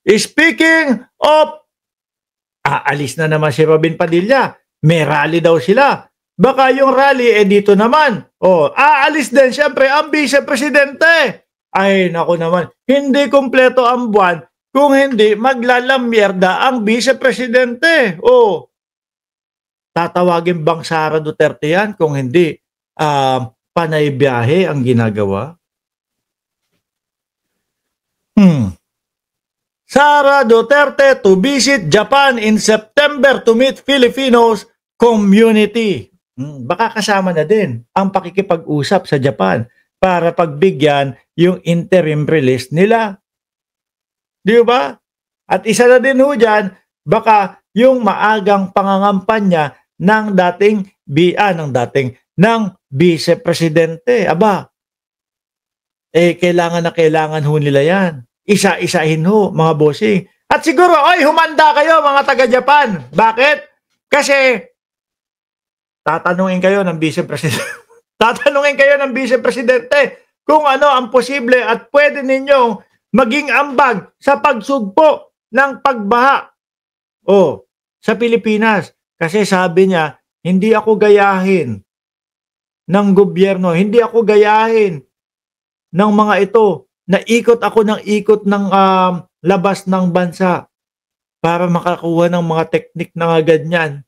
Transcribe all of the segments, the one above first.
Speaking of, aalis na naman si Robin Padilla. May rally daw sila. Baka yung rally, dito naman. Aalis din siyempre ang vice-presidente. Ay, naku naman. Hindi kumpleto ang buwan kung hindi maglalamyerda ang vice-presidente. Tatawagin bang Sara Duterte yan kung hindi panay biyahe ang ginagawa? Sara Duterte to visit Japan in September to meet Filipinos community. Baka kasama na din ang pakikipag-usap sa Japan para pagbigyan yung interim release nila. Di ba? At isa na din ho dyan, baka yung maagang pangangampanya ng vice-presidente. Aba, kailangan ho nila yan. Isa-isahin ho, mga bossing. At siguro, humanda kayo mga taga-Japan. Bakit? Kasi, tatanungin kayo ng vice-presidente kung ano ang posible at pwede ninyong maging ambag sa pagsugpo ng pagbaha sa Pilipinas. Kasi sabi niya, hindi ako gayahin ng gobyerno, hindi ako gayahin ng mga ito. Naikot ako ng labas ng bansa para makakuha ng mga teknik na ganyan.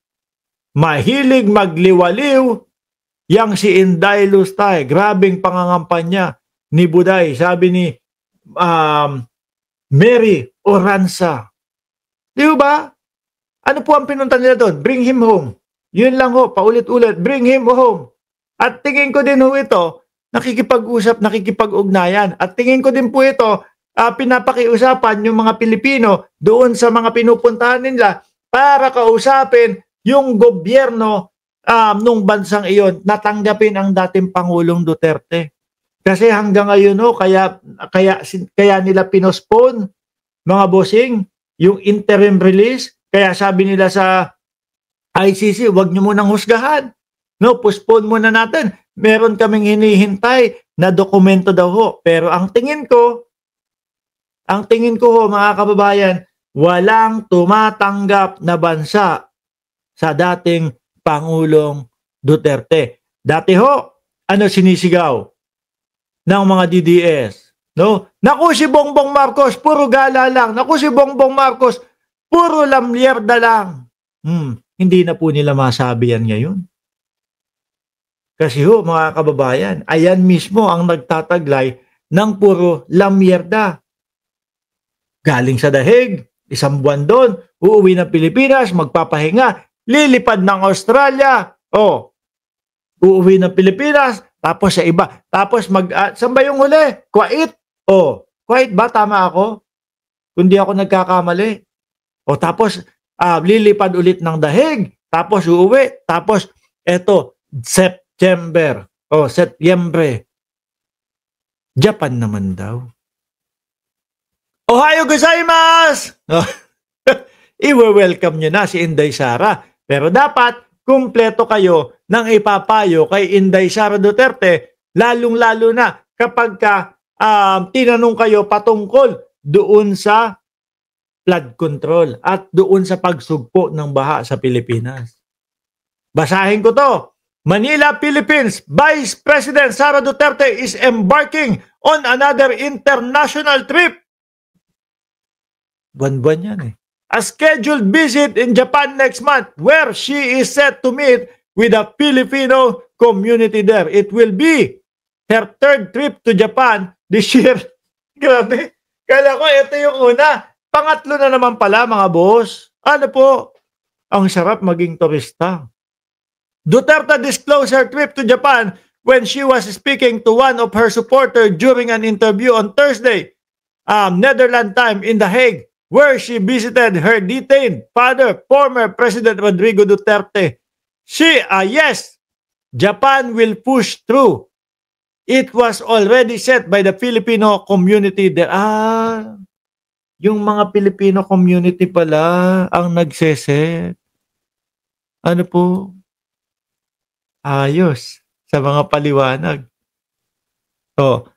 Mahilig magliwaliw yang si Inday Lustay. Grabing pangangampanya ni Buday. Sabi ni Mary Oranza. Di ba? Ano po ang pinunta nila doon? Bring him home. Yun lang ho, paulit-ulit. Bring him home. At tingin ko din ho ito, nakikipag-usap, nakikipag-ugnayan. At tingin ko din po ito, pinapakiusapan yung mga Pilipino doon sa mga pinupuntahan nila para kausapin yung gobyerno nung bansang iyon, natanggapin ang dating Pangulong Duterte. Kasi hanggang ngayon kaya nila pinospone, mga bossing, yung interim release. Kaya sabi nila sa ICC, wag nyo munang husgahan. Postpone muna natin. Meron kaming hinihintay na dokumento daw ho. Pero ang tingin ko ho, mga kababayan, walang tumatanggap na bansa sa dating Pangulong Duterte. Dati ho, sinisigaw ng mga DDS? Naku si Bongbong Marcos, puro gala lang. Naku si Bongbong Marcos, puro lamyerda lang. Hindi na po nila masabi yan ngayon. Kasi ho, mga kababayan, ayan mismo ang nagtataglay ng puro lamyerda. Galing sa dahig, isang buwan doon, uuwi ng Pilipinas, magpapahinga, lilipad ng Australia, uuwi ng Pilipinas, tapos sa iba, tapos saan ba yung huli? Kuwait. Kuwait ba? Tama ako? Kundi ako nagkakamali. Tapos lilipad ulit ng dahig, tapos uuwi, tapos September, Setyembre, Japan naman daw. Ohayo gozaimasu! I-welcome nyo na si Inday Sara. Pero dapat, kumpleto kayo ng ipapayo kay Inday Sara Duterte, lalong-lalo na kapag tinanong kayo patungkol doon sa flood control at doon sa pagsugpo ng baha sa Pilipinas. Basahin ko to. Manila, Philippines, Vice President Sara Duterte is embarking on another international trip. Buwan-buwan yan A scheduled visit in Japan next month where she is set to meet with the Filipino community there. It will be her third trip to Japan this year. Grabe. Kala ko ito yung una. Pangatlo na naman pala, mga boss. Ano po? Ang sarap maging turista. Duterte disclosed her trip to Japan when she was speaking to one of her supporters during an interview on Thursday, Netherlands time in The Hague, where she visited her detained father, former President Rodrigo Duterte. Yes, Japan will push through. It was already set by the Filipino community there. Yung mga Filipino community pala ang nagseset. Ano po? Ayos. Sa mga paliwanag.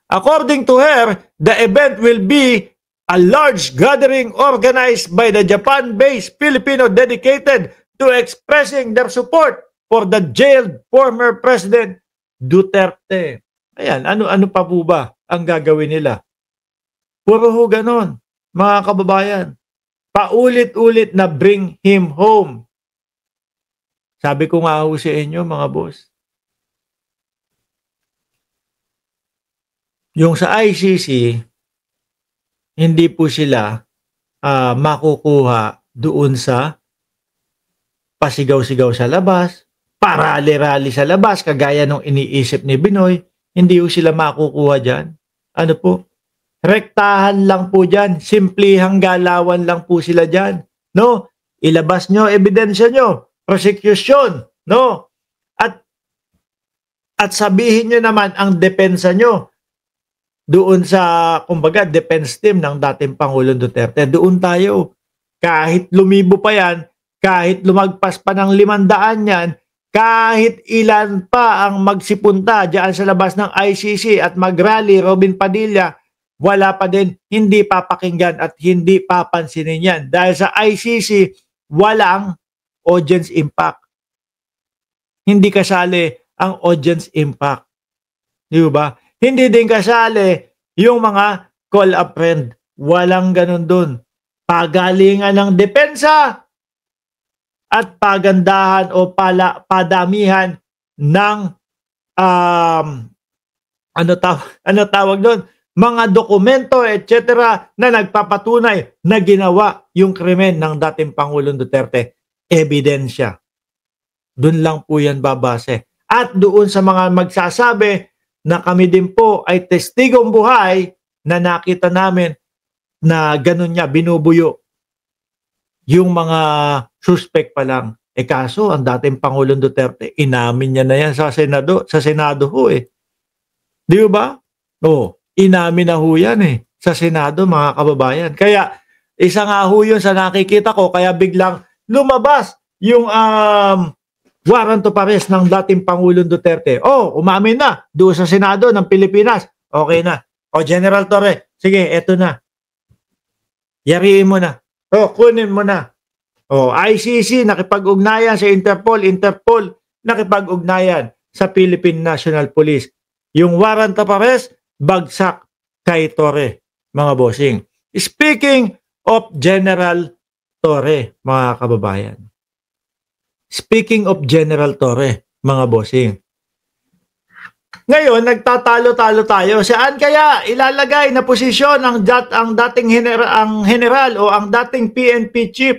According to her, the event will be a large gathering organized by the Japan-based Filipino dedicated to expressing their support for the jailed former President Duterte. Ayan, ano pa po ba ang gagawin nila? Puro ho ganon, mga kababayan. Paulit-ulit na bring him home. Sabi ko nga ho sa inyo, mga boss, yung sa ICC, hindi po sila makukuha doon sa pasigaw-sigaw sa labas, parali-rali sa labas, kagaya nung iniisip ni Binoy. Hindi po sila makukuha dyan. Ano po? Rektahan lang po dyan. Simplihang galawan lang po sila dyan. No? Ilabas nyo, ebidensya nyo, prosecution. No? At sabihin nyo naman ang depensa nyo doon sa, kumbaga, defense team ng dating Pangulong Duterte. Doon tayo. Kahit lumibo pa yan, kahit lumagpas pa ng 500 yan, kahit ilan pa ang magsipunta diyan sa labas ng ICC at mag-rally, Robin Padilla, wala pa din, hindi papakinggan at hindi papansinin yan. Dahil sa ICC, walang audience impact. Hindi kasali ang audience impact. Di ba? Hindi din kasali yung mga call a friend. Walang ganun dun. Pagalingan ng depensa at pagandahan o padamihan ng ano tawag doon? Mga dokumento, etc. na nagpapatunay na ginawa yung krimen ng dating Pangulong Duterte. Ebidensya. Doon lang po yan babase. At doon sa mga magsasabi na kami din po ay testigong buhay na nakita namin na ganun niya, binubuyo yung mga suspect pa lang. Kaso, ang dating Pangulong Duterte, inamin niya na yan sa Senado ho eh. Di ba? Inamin na ho yan eh, sa Senado, mga kababayan. Kaya, isa nga ho yun sa nakikita ko, kaya biglang lumabas yung warrant of arrest ng dating Pangulong Duterte. Umamin na doon sa Senado ng Pilipinas. Okay na. General Torre, sige, eto na. Yariin mo na. Kunin mo na. ICC, nakipag-ugnayan sa Interpol. Interpol, nakipag-ugnayan sa Philippine National Police. Yung warrant of arrest, bagsak kay Torre, mga bossing. Speaking of General Torre, mga kababayan. Speaking of General Torre, mga bossing. Ngayon, nagtatalo-talo tayo. Saan kaya ilalagay na posisyon ang dating general o ang dating PNP chief